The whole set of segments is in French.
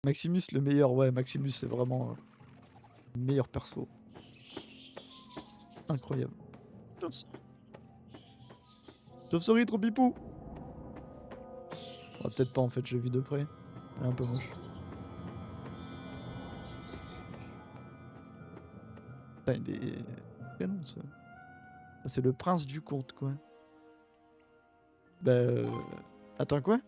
Maximus le meilleur, ouais, Maximus c'est vraiment le meilleur perso. Incroyable. Chauve-souris. Chauve-souris, trop pipou. Oh, peut-être pas en fait, je l'ai vu de près. Elle est un peu moche. Putain, il est canon ça. C'est le prince du conte quoi. Bah attends quoi?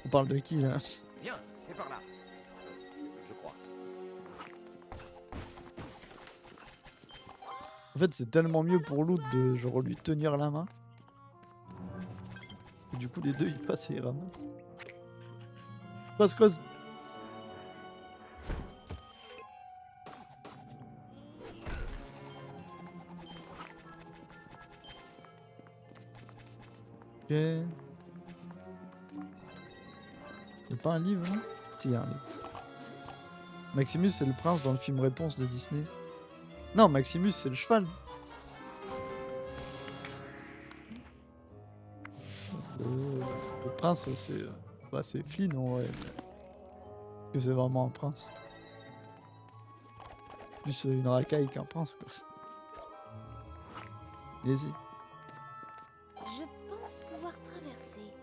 On parle de qui là? Bien, c'est par là. Je crois. En fait c'est tellement mieux pour l'autre de genre lui tenir la main. Et du coup les deux ils passent et ils ramassent. Creuse. Ok. Y'a pas un livre là? Si, y'a un livre. Maximus c'est le prince dans le film Réponse de Disney. Non, Maximus c'est le cheval. Le prince c'est bah, c'est Flynn en vrai. Que c'est vraiment un prince. Plus une racaille qu'un prince quoi. Vas-y. Je pense pouvoir traverser.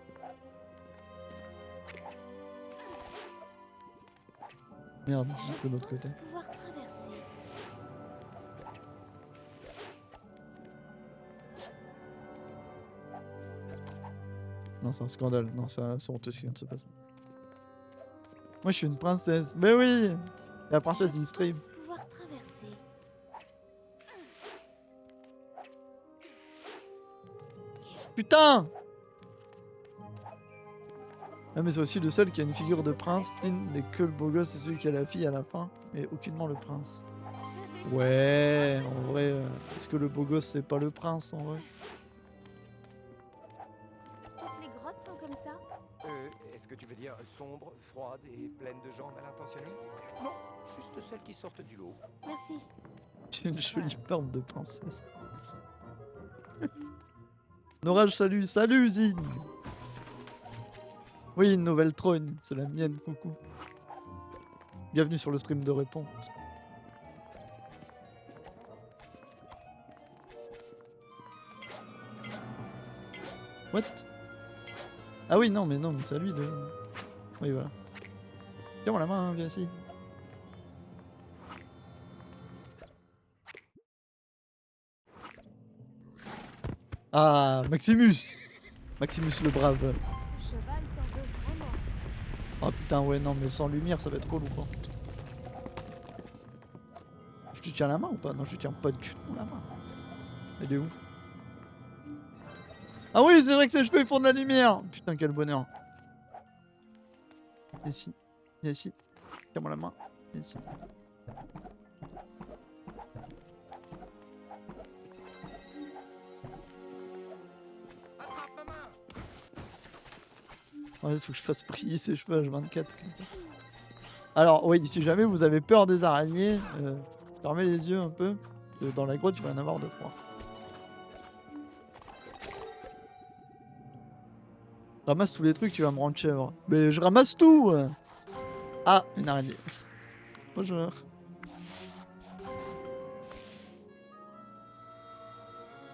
Merde, je suis de l'autre côté. Pouvoir traverser. Non, c'est un scandale. Non, c'est honteux ce qui vient de se passer. Moi, je suis une princesse. Mais oui! La princesse du stream. Je pense pouvoir traverser. Putain! Ah, mais c'est aussi le seul qui a une figure de prince. Flynn n'est que le beau gosse, c'est celui qui a la fille à la fin, mais aucunement le prince. Ouais, en vrai, est-ce que le beau gosse c'est pas le prince en vrai? Toutes les grottes sont comme ça? Est-ce que tu veux dire sombre, froide et pleine de gens mal intentionnés? Non, juste celles qui sortent du lot. Merci. J'ai une jolie barbe de princesse. Norage, salut, salut Zing! Oui, une nouvelle trône, c'est la mienne, coucou. Bienvenue sur le stream de Réponse. What? Ah oui, non, mais c'est à lui de... Oui, voilà. Tiens-moi la main, viens ici. Ah, Maximus! Maximus le brave. Ce cheval t'en veut vraiment. Oh putain, ouais, non, mais sans lumière, ça va être trop lourd. Hein. Je te tiens la main ou pas? Non, je te tiens pas du tout la main. Elle est où? Ah oui, c'est vrai que ses cheveux ils font de la lumière! Putain, quel bonheur. Viens ici. Viens ici. Tiens-moi la main. Viens ici. Attrape ma main! Ouais, faut que je fasse prier ses cheveux H24. Alors, oui, si jamais vous avez peur des araignées, fermez les yeux un peu. Dans la grotte, il va y en avoir 2-3. Ramasse tous les trucs, tu vas me rendre chèvre. Mais je ramasse tout! Ah, une araignée. Bonjour.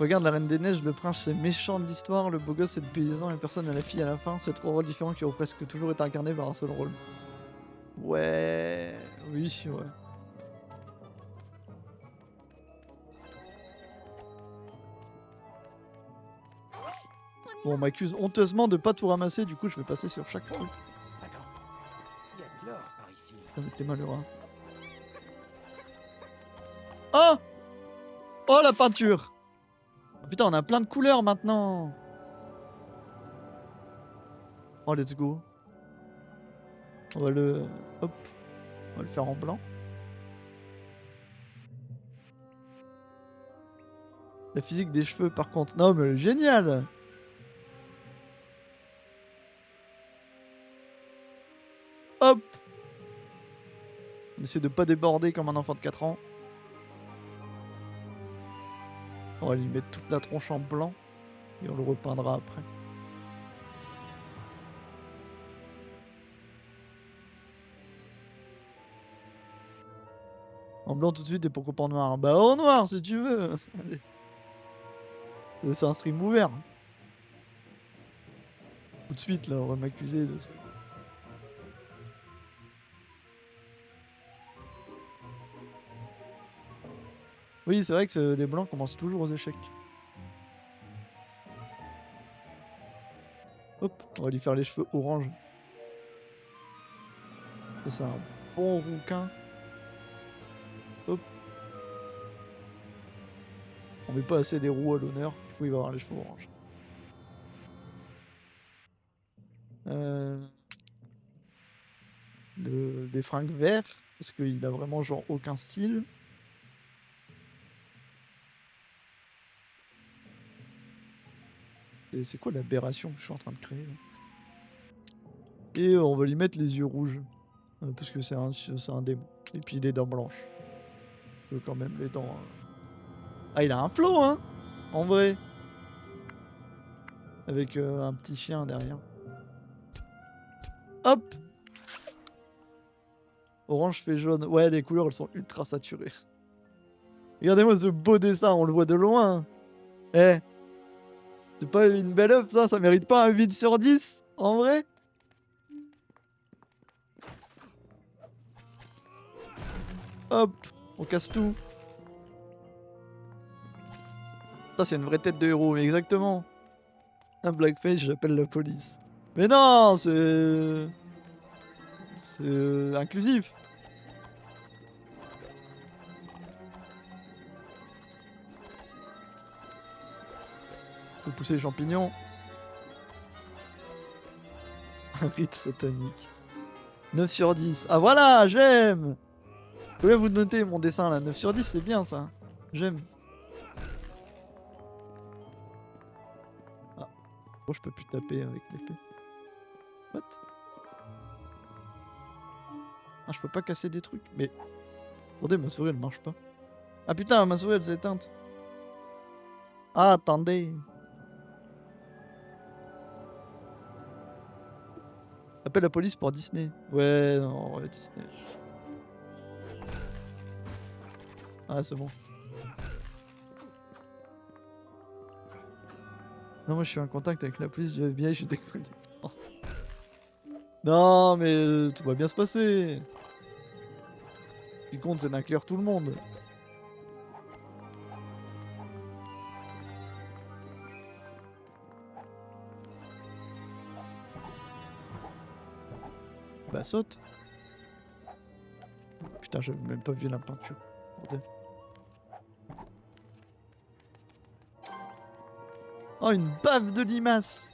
Regarde la Reine des Neiges, le prince c'est méchant de l'histoire, le beau gosse c'est le paysan et personne n'a la fille à la fin. C'est 3 rôles différents qui ont presque toujours été incarnés par un seul rôle. Ouais, oui, ouais. Bon, on m'accuse honteusement de pas tout ramasser, du coup je vais passer sur chaque truc. Attends, il y a de l'or par ici. Ah, mais t'es malheureux. Oh! Oh la peinture! Oh, putain, on a plein de couleurs maintenant! Oh, let's go. On va le... Hop. On va le faire en blanc. La physique des cheveux, par contre. Non, mais génial! Hop! On essaie de pas déborder comme un enfant de 4 ans. On va lui mettre toute la tronche en blanc. Et on le repeindra après. En blanc tout de suite et pourquoi pas en noir? Bah en noir si tu veux. Allez. C'est un stream ouvert. Tout de suite là, on va m'accuser de ça. Oui, c'est vrai que les blancs commencent toujours aux échecs. Hop, on va lui faire les cheveux orange. Ça, c'est un bon rouquin. Hop. On met pas assez les roues à l'honneur, du coup il va avoir les cheveux orange. Des fringues verts, parce qu'il a vraiment genre aucun style. C'est quoi l'aberration que je suis en train de créer là? Et on va lui mettre les yeux rouges. Parce que c'est un démon. Et puis les dents blanches. Quand même les dents... Ah il a un flow hein. En vrai. Avec un petit chien derrière. Hop. Orange fait jaune. Ouais les couleurs elles sont ultra saturées. Regardez-moi ce beau dessin, on le voit de loin. Eh. C'est pas une belle œuvre ça mérite pas un 8 sur 10 en vrai. Hop, on casse tout. Ça c'est une vraie tête de héros, mais exactement. Un blackface, j'appelle la police. Mais non, c'est inclusif. On peut pousser les champignons. Un rite satanique. 9 sur 10. Ah voilà, j'aime. Combien vous notez mon dessin là? 9 sur 10, c'est bien ça. J'aime. Ah. Bon, je peux plus taper avec l'épée. What? Ah, je peux pas casser des trucs. Mais. Attendez, ma souris elle marche pas. Ah putain, ma souris elle s'est éteinte. Ah, attendez. Appelle la police pour Disney. Ouais, non, ouais, Disney. Ah, c'est bon. Non, moi je suis en contact avec la police du FBI, je déconne. Non, mais tout va bien se passer. Ce qui compte, c'est d'inclure tout le monde. Bah, saute. Putain, j'avais même pas vu la peinture. Bordel. Oh, une baffe de limaces.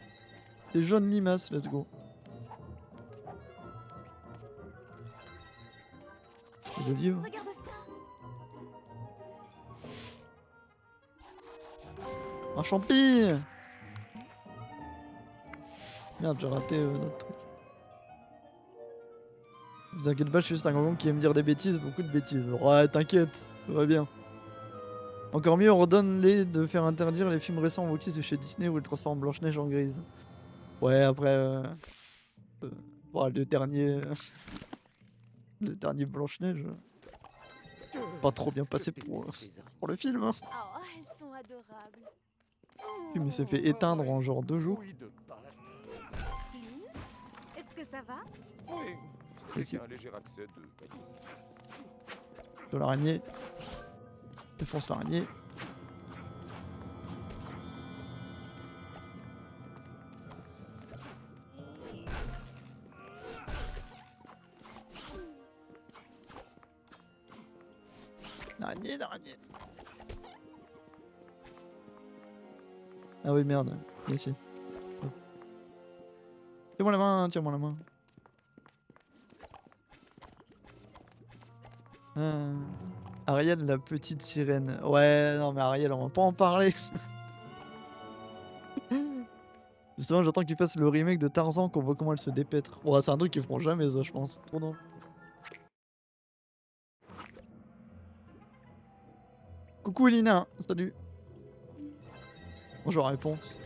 Des jaunes limaces, let's go. Le livre. Regarde ça. Un champi. Merde, j'ai raté notre truc. Vous inquiétez pas, je suis juste un grand qui aime dire des bêtises, beaucoup de bêtises. Ouais, t'inquiète, ça va bien. Encore mieux, ordonne-les de faire interdire les films récents Wokis de chez Disney où ils transforment Blanche-Neige en grise. Ouais, après... ouais, le dernier... le dernier Blanche-Neige... pas trop bien passé pour le film. Hein. Oh, elles sont adorables. Le film il s'est fait éteindre en genre 2 jours. Flynn, est-ce que ça va? Oui, Et c'est un léger accès de panique. De l'araignée. Défonce l'araignée. L'araignée. Ah oui, merde. Ici. Tiens-moi la main, tiens-moi la main. Ariel, la petite sirène. Ouais, non mais Ariel, on va pas en parler. Justement, j'attends qu'ils fassent le remake de Tarzan, qu'on voit comment elle se dépêtre. Ouais, c'est un truc qu'ils feront jamais, ça, je pense. Trop non. Coucou Elina, salut. Bonjour, réponse.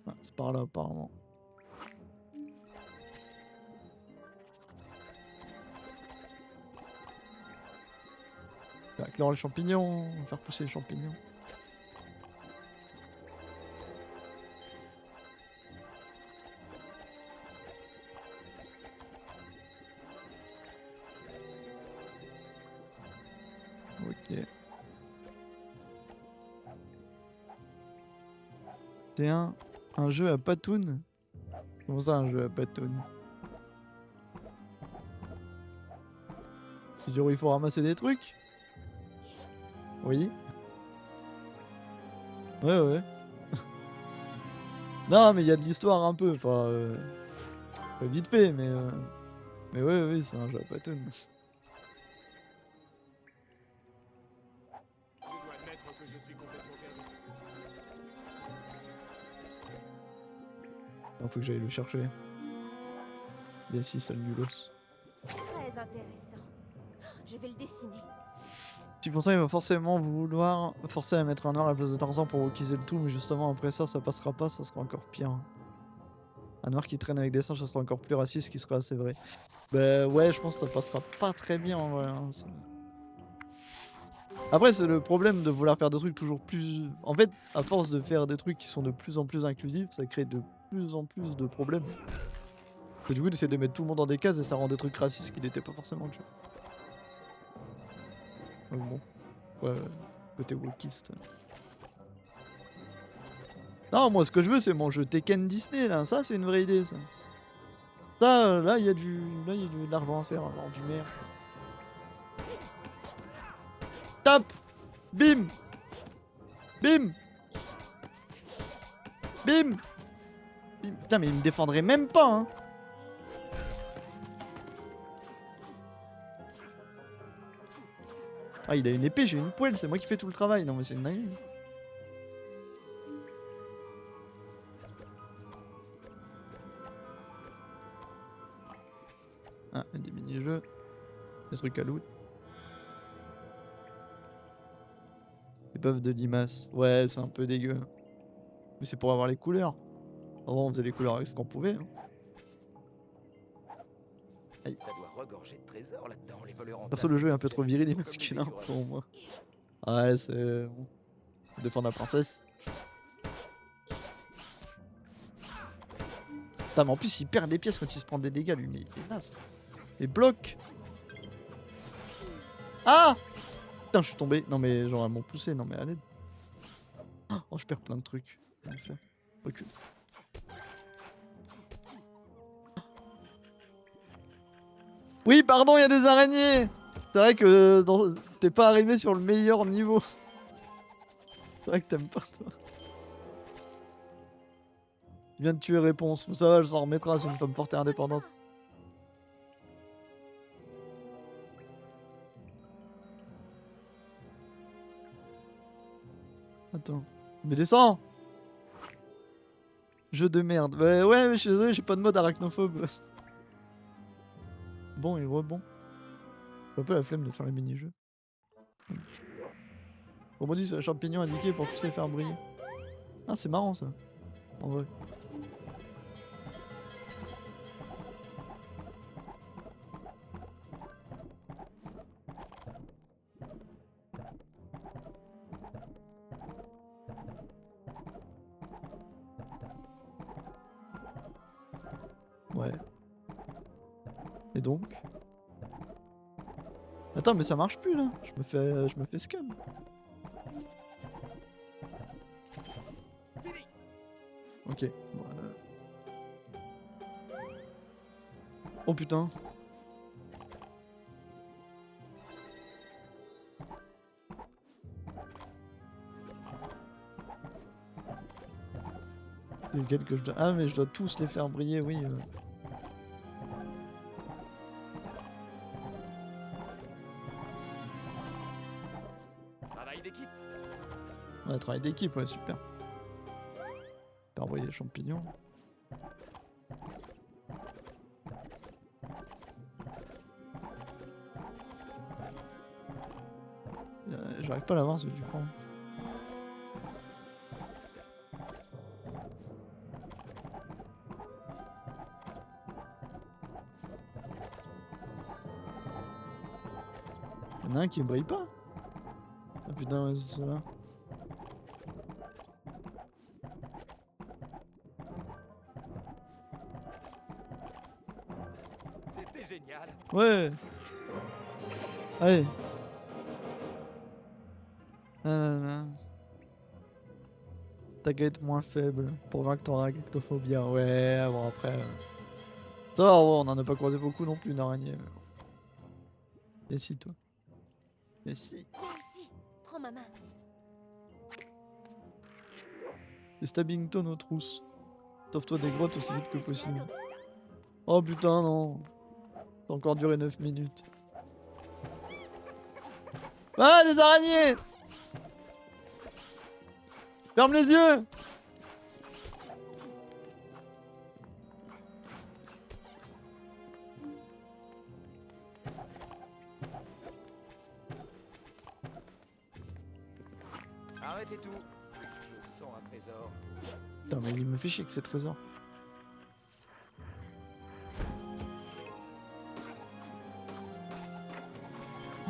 Ah, c'est par là, apparemment. Faire clore les champignons, faire pousser les champignons. Ok. C'est un jeu à patoun. Comment ça un jeu à patoun? C'est où il faut ramasser des trucs? Oui. Ouais ouais. Non mais il y a de l'histoire un peu, enfin vite fait mais ouais oui c'est un jeu à patoun. Je dois admettre que je suis complètement perdu. Il faut que j'aille le chercher. Bien si sale nulos. Très intéressant. Je vais le dessiner. Si pour ça il va forcément vouloir forcer à mettre un noir à la place de Tarzan pour wokaiser le tout, mais justement après ça passera pas, ça sera encore pire. Un noir qui traîne avec des singes, ça sera encore plus raciste, ce qui serait assez vrai. Bah ouais, je pense que ça passera pas très bien en vrai. Hein. Après c'est le problème de vouloir faire des trucs toujours plus... En fait, à force de faire des trucs qui sont de plus en plus inclusifs, ça crée de plus en plus de problèmes. Et du coup, d'essayer de mettre tout le monde dans des cases et ça rend des trucs racistes qui n'étaient pas forcément, tu vois. Bon. Ouais, côté wokiste. Non, moi ce que je veux c'est mon jeu Tekken Disney là, ça c'est une vraie idée ça. Ça, là il y a de l'argent à faire, alors du merde. Tape. Bim. Bim. Bim. Bim. Putain mais il me défendrait même pas hein. Ah il a une épée, j'ai une poêle, c'est moi qui fais tout le travail. Non mais c'est une dinguerie. Ah, des mini-jeux. Des trucs à loot. Les puffs de limaces. Ouais, c'est un peu dégueu. Mais c'est pour avoir les couleurs. Avant, on faisait les couleurs avec ce qu'on pouvait. Hein. Aïe. Ça doit regorger de trésors là-dedans, les voleurs en Perso, le jeu est un peu trop viril et masculin masculin pour moi. Ouais, c'est bon. Faut défendre la princesse. Putain, mais en plus, il perd des pièces quand il se prend des dégâts, lui. Mais il est naze. Et bloque. Ah! Putain, je suis tombé. Non, mais genre, elles m'ont poussé. Non, mais à l'aide. Oh, je perds plein de trucs. Recule. Oui, pardon, il y a des araignées. C'est vrai que t'es pas arrivé sur le meilleur niveau. C'est vrai que t'aimes pas, toi. Il vient de tuer Réponse. Ça va, je s'en remettra, c'est une femme forte et indépendante. Attends. Mais descends! Jeu de merde. Bah ouais, mais je suis désolé, j'ai pas de mode arachnophobe. Bon et rebond. J'ai un peu la flemme de faire les mini-jeux. Rebondis sur les champignons indiqués pour tous les faire briller. Ah, c'est marrant ça. En vrai. Ouais. Et donc? Attends, mais ça marche plus là. Je me fais scam. Ok. Bon, oh putain. C'est lequel que je dois... Ah mais je dois tous les faire briller, oui. Travail d'équipe. Ouais, travail d'équipe, ouais, super. Faire briller les champignons. J'arrive pas à l'avoir, du coup. Y'en a un qui brille pas. putain, ouais, c'est ça. C'était génial. Ouais. Allez. Ta guette moins faible pour vaincre ton arachnophobia. Ouais, bon après. Ça, ouais, on en a pas croisé beaucoup non plus une araignée. Et si toi. Et si. Merci. Prends ma main. Les Stabbington aux trousses. Sauve-toi des grottes aussi vite que Je vais possible. adorer ça. Oh putain, non. Ça a encore duré 9 minutes. Ah, des araignées! Ferme les yeux! Arrêtez tout. Je sens un trésor. Putain, mais il me fait chier que ces trésors.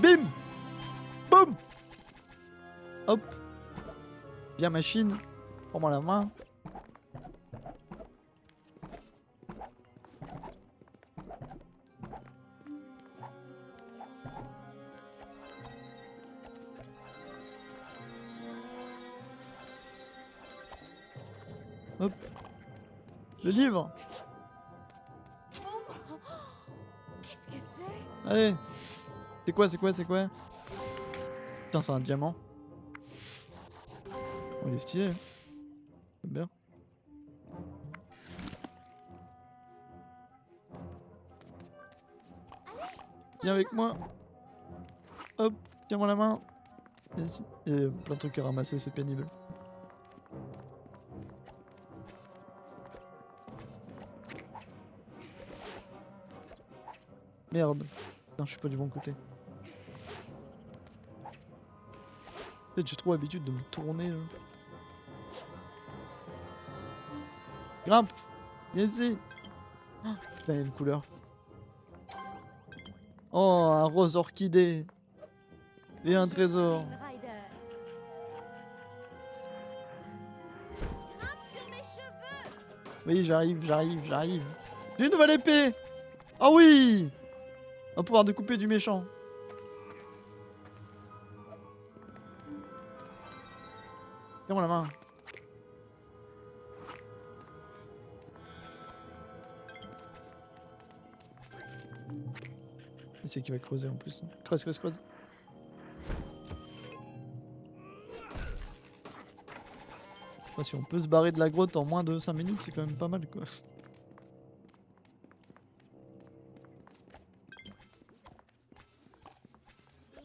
Bim! Boum! Hop! Bien machine. Prends-moi la main. Hop. Le livre. Qu'est-ce que c'est? Allez. C'est quoi, c'est quoi, c'est quoi? Putain, c'est un diamant. Oh, il est stylé. J'aime bien. Viens avec moi. Hop, tiens-moi la main. Ici. Il y a plein de trucs à ramasser, c'est pénible. Merde. Putain, je suis pas du bon côté. En fait, j'ai trop l'habitude de me tourner là. Grimpe! Viens ici! Ah, putain, il y a une couleur. Oh, un rose orchidée! Et un trésor! Kamen Rider. Grimpe sur mes cheveux. Oui, j'arrive, j'arrive, j'arrive. J'ai une nouvelle épée! Ah oui! Un pouvoir de couper du méchant. Tiens-moi la main. Il sait qu'il va creuser en plus. Creuse, creuse, creuse. Enfin, si on peut se barrer de la grotte en moins de 5 minutes, c'est quand même pas mal quoi.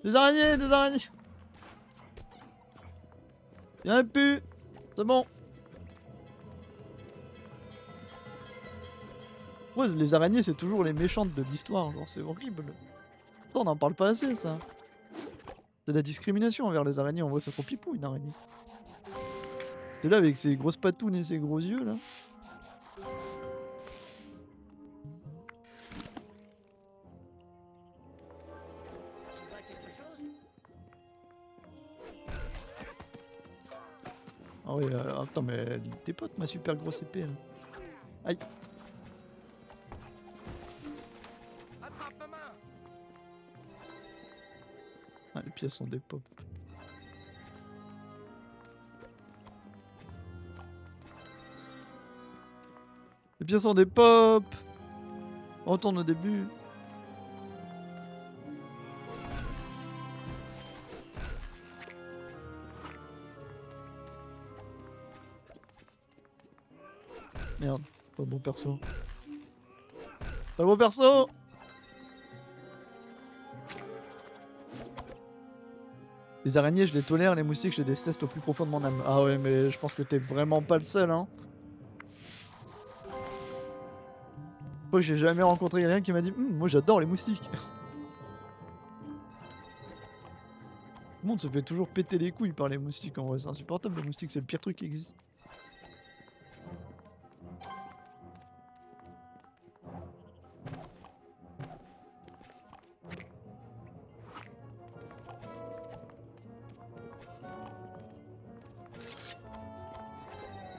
Des araignées, des araignées. Y'en a plus. C'est bon. Ouais, les araignées, c'est toujours les méchantes de l'histoire. Genre, c'est horrible. Ça, on n'en parle pas assez, ça. C'est de la discrimination envers les araignées. En vrai, c'est trop pipou, une araignée. C'est là avec ses grosses patounes et ses gros yeux, là. Tu vois quelque chose? Ah oui, attends, mais elle t'es pote, ma super grosse épée, là. Aïe. Attrape ma main. Ah, les pièces sont des pop. Les pièces sont des pop. On retourne au début. Merde, pas le bon perso. Pas le bon perso. Les araignées, je les tolère, les moustiques, je les déteste au plus profond de mon âme. Ah ouais, mais je pense que t'es vraiment pas le seul, hein. Moi, j'ai jamais rencontré quelqu'un qui m'a dit moi j'adore les moustiques. Tout le monde se fait toujours péter les couilles par les moustiques en vrai, c'est insupportable les moustiques, c'est le pire truc qui existe.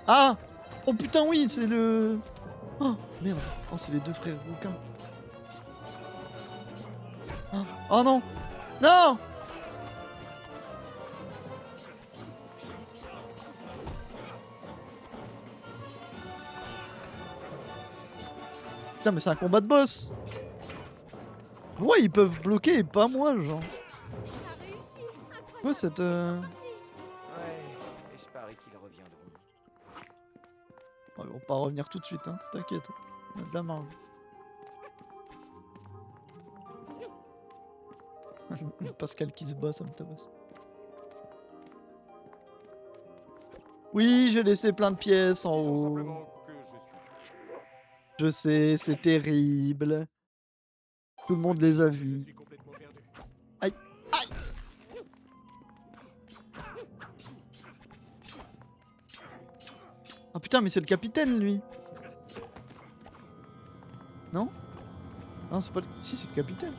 Ah! Oh putain, oui, c'est le... Oh, merde. Oh, c'est les deux frères rouquins. Ah. Oh non! Non! Putain, mais c'est un combat de boss! Ouais, ils peuvent bloquer et pas moi, genre. Quoi cette... Ouais, et je parie qu'ils reviendront. Ouais, on va pas revenir tout de suite, hein. T'inquiète. On a de la marge. Pascal qui se bat, ça me tabasse. Oui, j'ai laissé plein de pièces en Disons haut. simplement que je suis. Je sais, c'est terrible. Tout le monde les a Je vus. suis complètement perdu. Aïe, aïe. Ah putain, mais c'est le capitaine, lui. Non? Non, c'est pas le... Si, c'est le capitaine.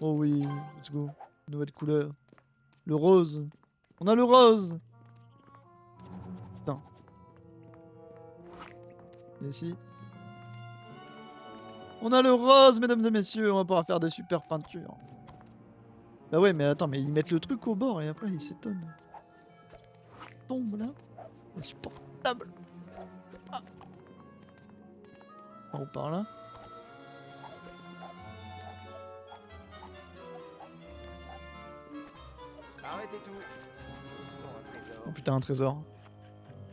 Oh oui, let's go. Nouvelle couleur. Le rose. On a le rose. Putain. Ici. On a le rose, mesdames et messieurs. On va pouvoir faire des super peintures. Bah ouais, mais attends, mais ils mettent le truc au bord et après ils s'étonnent. Tombe là. Insupportable. Ah. On part là. Arrêtez tout. Je sens un trésor. Oh putain, un trésor.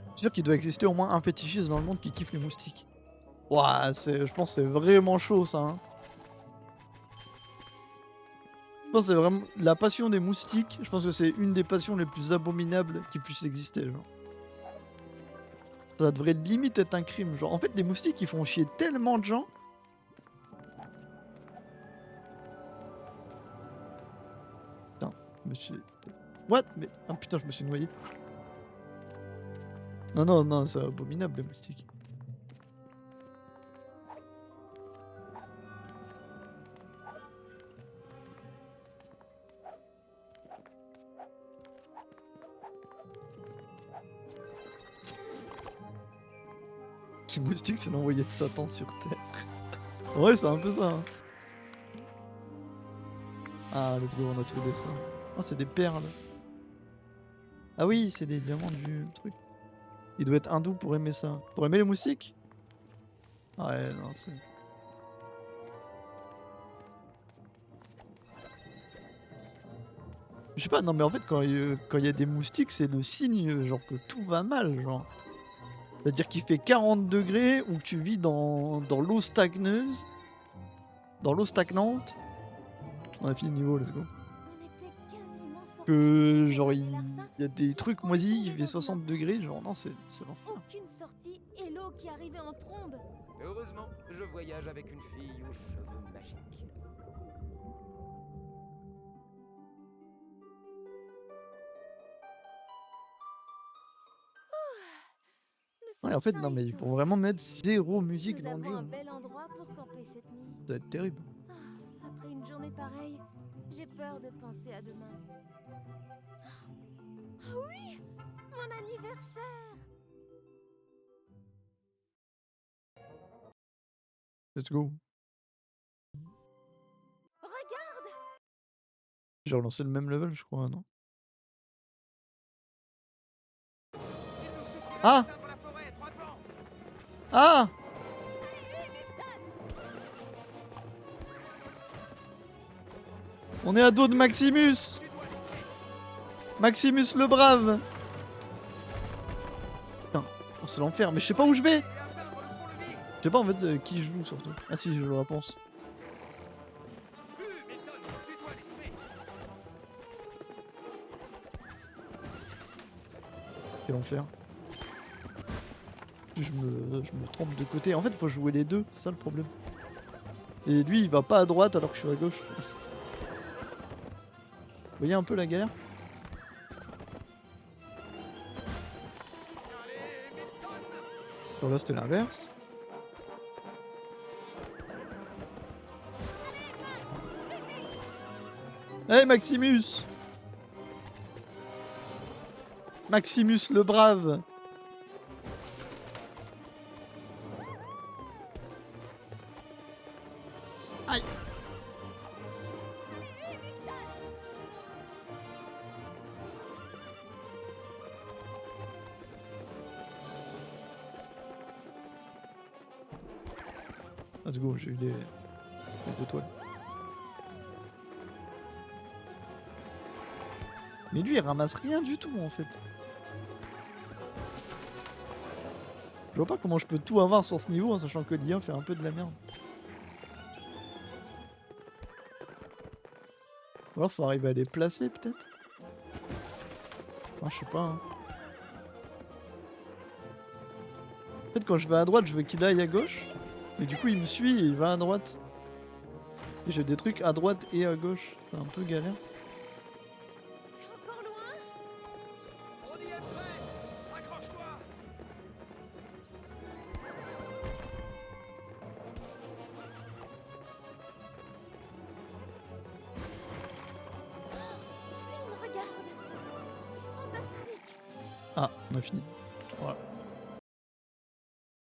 Je suis sûr qu'il doit exister au moins un fétichiste dans le monde qui kiffe les moustiques. Ouah, je pense que c'est vraiment chaud ça. Hein. Je pense que c'est vraiment la passion des moustiques. Je pense que c'est une des passions les plus abominables qui puissent exister. Genre. Ça devrait limite être un crime. Genre, en fait, les moustiques ils font chier tellement de gens. Putain, monsieur. What? Mais. Ah putain, je me suis noyé. Non, non, non, c'est abominable les moustiques. Ces moustiques, c'est l'envoyé de Satan sur Terre. Ouais, c'est un peu ça. Hein. Ah, let's go, on a trouvé ça. Oh, c'est des perles. Ah oui, c'est des diamants du truc. Il doit être hindou pour aimer ça. Pour aimer les moustiques? Ouais, non, c'est... Je sais pas, non mais en fait quand il y a des moustiques, c'est le signe genre que tout va mal, genre. C'est-à-dire qu'il fait 40 degrés ou que tu vis dans l'eau stagneuse. Dans l'eau stagnante. On a fini le niveau, let's go. Que genre il y a des trucs moisis, il fait 60 degrés, genre non c'est l'enfer. Aucune sortie et l'eau qui arrivait en trombe. Heureusement, je voyage avec une fille aux cheveux magiques. Le Ouais en fait sein non mais est il faut souffle. vraiment mettre zéro musique Nous dans le avons jeu. un bel endroit pour camper cette nuit. Ça va être terrible. Ah, après une journée pareille, j'ai peur de penser à demain. Ah oui, mon anniversaire. Let's go. Regarde. J'ai relancé le même level je crois, non? Ah! Ah! On est à dos de Maximus! Maximus le brave! Putain, oh, c'est l'enfer, mais je sais pas où je vais! Je sais pas en fait qui joue surtout. Ah si, je le réponse. Quel enfer. Je me trompe de côté. En fait, faut jouer les deux, c'est ça le problème. Et lui, il va pas à droite alors que je suis à gauche. Vous voyez un peu la galère? Bon, là, c'était l'inverse. Hey Maximus! Maximus le brave! Aïe! Let's go, j'ai eu des étoiles. Mais lui, il ramasse rien du tout, en fait. Je vois pas comment je peux tout avoir sur ce niveau en sachant que l'IA fait un peu de la merde. Ou alors faut arriver à les placer, peut-être. Enfin, je sais pas. Hein. En fait, quand je vais à droite, je veux qu'il aille à gauche. Mais du coup, il me suit et il va à droite. Et j'ai des trucs à droite et à gauche. C'est un peu galère. C'est encore loin. On y est presque. Accroche-toi. Flynn, regarde. C'est fantastique. Ah, on a fini. Voilà.